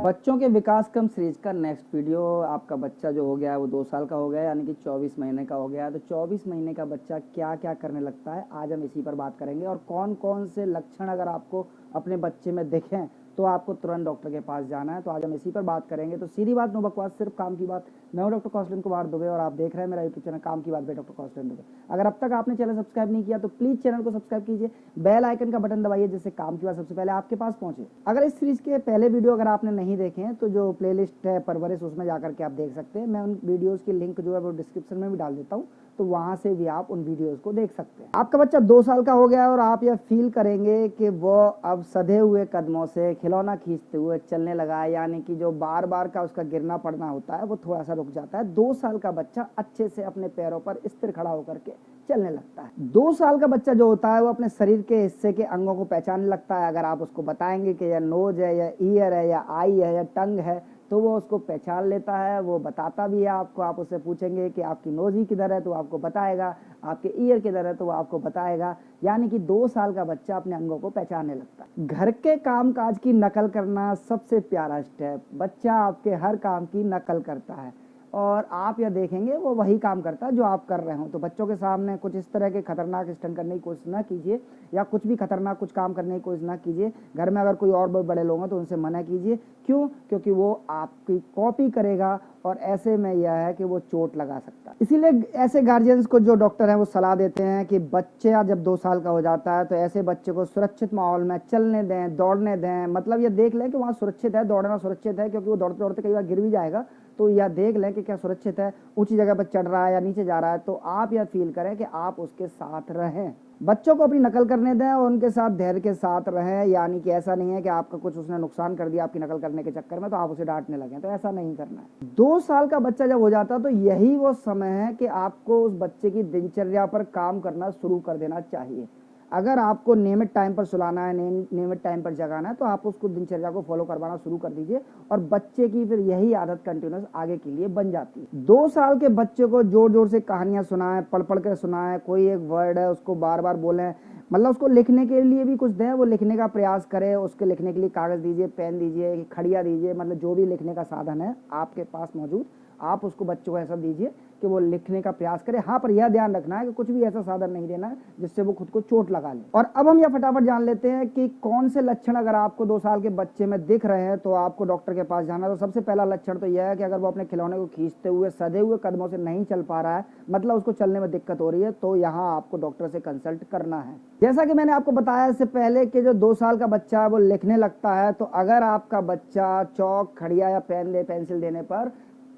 बच्चों के विकास क्रम सीरीज का नेक्स्ट वीडियो। आपका बच्चा जो हो गया है वो 2 साल का हो गया है, यानी कि 24 महीने का हो गया है। तो 24 महीने का बच्चा क्या क्या करने लगता है, आज हम इसी पर बात करेंगे। और कौन कौन से लक्षण अगर आपको अपने बच्चे में दिखें तो आपको तुरंत डॉक्टर के पास जाना है। तो आज हम इसी पर बात करेंगे। तो सीधी बात, नो बकवास, सिर्फ काम की बात। मैं हूं डॉक्टर कौशलेंद्र कुमार दुबे और आप देख रहे हैं मेरा यूट्यूब चैनल काम की बात बाय डॉक्टर कौशलेंद्र दुबे। अगर अब तक आपने चैनल सब्सक्राइब नहीं किया तो प्लीज चैनल को सब्सक्राइब कीजिए, बेल आइकन का बटन दबाइए जिससे काम की बात सबसे पहले आपके पास पहुंचे। अगर इस सीरीज के पहले वीडियो अगर आपने नहीं देखे हैं तो जो प्लेलिस्ट है परवरिश, उसमें जाकर के आप देख सकते हैं। मैं उन वीडियोस की लिंक जो है वो डिस्क्रिप्शन में भी डाल देता हूँ, तो वहां से भी आप उन वीडियोस को देख सकते हैं। आपका बच्चा 2 साल का हो गया है और आप यह फील करेंगे कि वो अब सधे हुए कदमों से खिलौना खींचते हुए चलने लगा है, यानी कि जो बार बार का उसका गिरना पड़ना होता है वो थोड़ा सा रुक जाता है। 2 साल का बच्चा अच्छे से अपने पैरों पर स्थिर खड़ा होकर के चलने लगता है। 2 साल का बच्चा जो होता है वो अपने शरीर के हिस्से के अंगों को पहचानने लगता है। अगर आप उसको बताएंगे कि यह नोज है या ईयर है या आई है या टंग है तो वो उसको पहचान लेता है, वो बताता भी है आपको। आप उससे पूछेंगे कि आपकी नोज ही किधर है तो आपको बताएगा, आपके ईयर किधर है तो वो आपको बताएगा। यानी कि 2 साल का बच्चा अपने अंगों को पहचानने लगता है। घर के काम काज की नकल करना सबसे प्यारा स्टेप। बच्चा आपके हर काम की नकल करता है और आप यह देखेंगे वो वही काम करता है जो आप कर रहे हो। तो बच्चों के सामने कुछ इस तरह के खतरनाक स्टंट करने की कोशिश ना कीजिए, या कुछ भी खतरनाक कुछ काम करने की कोशिश ना कीजिए। घर में अगर कोई और बड़े लोग हैं तो उनसे मना कीजिए। क्यों? क्योंकि वो आपकी कॉपी करेगा और ऐसे में यह है कि वो चोट लगा सकता है। इसीलिए ऐसे गार्जियंस को जो डॉक्टर हैं वो सलाह देते हैं कि बच्चा जब 2 साल का हो जाता है तो ऐसे बच्चे को सुरक्षित माहौल में चलने दें, दौड़ने दें। मतलब ये देख लें कि वहाँ सुरक्षित है, दौड़ना सुरक्षित है, क्योंकि वो दौड़ते दौड़ते कई बार गिर भी जाएगा। तो यह देख लें कि क्या सुरक्षित है, ऊंची जगह पर चढ़ रहा है या नीचे जा रहा है। तो आप यह फील करें कि आप उसके साथ रहें। बच्चों को अपनी नकल करने दें और उनके साथ धैर्य के साथ रहें। यानी कि ऐसा नहीं है कि आपका कुछ उसने नुकसान कर दिया आपकी नकल करने के चक्कर में तो आप उसे डांटने लगे, तो ऐसा नहीं करना है। 2 साल का बच्चा जब हो जाता है तो यही वो समय है कि आपको उस बच्चे की दिनचर्या पर काम करना शुरू कर देना चाहिए। अगर आपको नियमित टाइम पर सुलाना है, नियमित टाइम पर जगाना है, तो आप उसको दिनचर्या को फॉलो करवाना शुरू कर दीजिए और बच्चे की फिर यही आदत कंटिन्यूस आगे के लिए बन जाती है। 2 साल के बच्चे को जोर जोर से कहानियां सुनाएं, पढ़ पढ़ कर सुनाएं। कोई एक वर्ड है उसको बार बार बोलें, मतलब उसको लिखने के लिए भी कुछ दें, वो लिखने का प्रयास करे। उसके लिखने के लिए कागज दीजिए, पेन दीजिए, खड़िया दीजिए, मतलब जो भी लिखने का साधन है आपके पास मौजूद, आप उसको बच्चों को ऐसा दीजिए कि वो लिखने का प्रयास करे। हाँ, पर यह ध्यान रखना है कि कुछ भी ऐसा साधन नहीं देना है जिससे वो खुद को चोट लगा ले। और अब हम यह फटाफट जान लेते हैं कि कौन से लक्षण अगर आपको 2 साल के बच्चे में दिख रहे हैं तो आपको डॉक्टर के पास जाना है। तो सबसे पहला लक्षण तो यह है कि अगर वो अपने खिलौने को खींचते हुए सधे हुए कदमों से नहीं चल पा रहा है, मतलब उसको चलने में दिक्कत हो रही है, तो यहाँ आपको डॉक्टर से कंसल्ट करना है। जैसा कि मैंने आपको बताया इससे पहले कि जो 2 साल का बच्चा है वो लिखने लगता है, तो अगर आपका बच्चा चौक, खड़िया या पेंसिल देने पर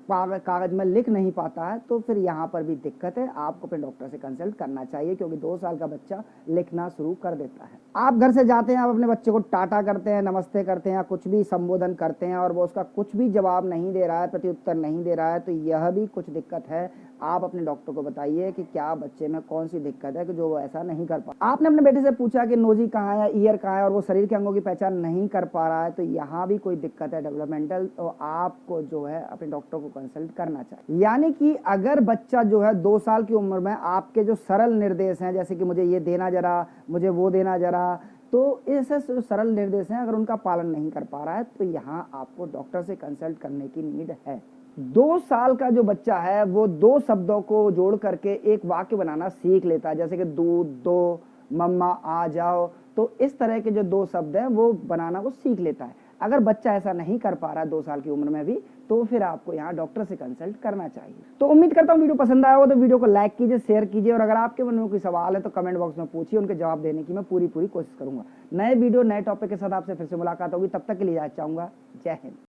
कागज में लिख नहीं पाता है तो फिर यहाँ पर भी दिक्कत है। आपको अपने डॉक्टर से कंसल्ट करना चाहिए, क्योंकि 2 साल का बच्चा लिखना शुरू कर देता है। आप घर से जाते हैं, आप अपने बच्चे को टाटा करते हैं, नमस्ते करते हैं, कुछ भी संबोधन करते हैं और वो उसका कुछ भी जवाब नहीं दे रहा है, प्रत्युत्तर नहीं दे रहा है, तो यह भी कुछ दिक्कत है। आप अपने डॉक्टर को बताइए कि क्या बच्चे में कौन सी दिक्कत है कि जो वो ऐसा नहीं कर पा। आपने अपने बेटे से पूछा कि नोजी कहाँ है, ईयर कहाँ है, और वो शरीर के अंगों की पहचान नहीं कर पा रहा है, तो यहाँ भी कोई दिक्कत है डेवलपमेंटल। तो आपको जो है अपने डॉक्टर को कंसल्ट करना चाहिए। यानी कि अगर बच्चा जो है 2 साल की उम्र में आपके जो सरल निर्देश हैं, जैसे कि मुझे ये देना जरा, मुझे वो देना जरा, तो ऐसे जो सरल निर्देश हैं अगर उनका पालन नहीं कर पा रहा है तो यहाँ आपको डॉक्टर से कंसल्ट करने की नीड है। 2 साल का जो बच्चा है वो 2 शब्दों को जोड़ करके एक वाक्य बनाना सीख लेता है, जैसे कि दूध दो, मम्मा आ जाओ। तो इस तरह के जो 2 शब्द हैं वो बनाना वो सीख लेता है। अगर बच्चा ऐसा नहीं कर पा रहा है 2 साल की उम्र में भी, तो फिर आपको यहाँ डॉक्टर से कंसल्ट करना चाहिए। तो उम्मीद करता हूँ वीडियो पसंद आया हो तो वीडियो को लाइक कीजिए, शेयर कीजिए, और अगर आपके मन में कोई सवाल है तो कमेंट बॉक्स में पूछिए, उनके जवाब देने की मैं पूरी कोशिश करूंगा। नए वीडियो नए टॉपिक के साथ आपसे फिर से मुलाकात होगी, तब तक के लिए चाहूंगा। जय हिंद।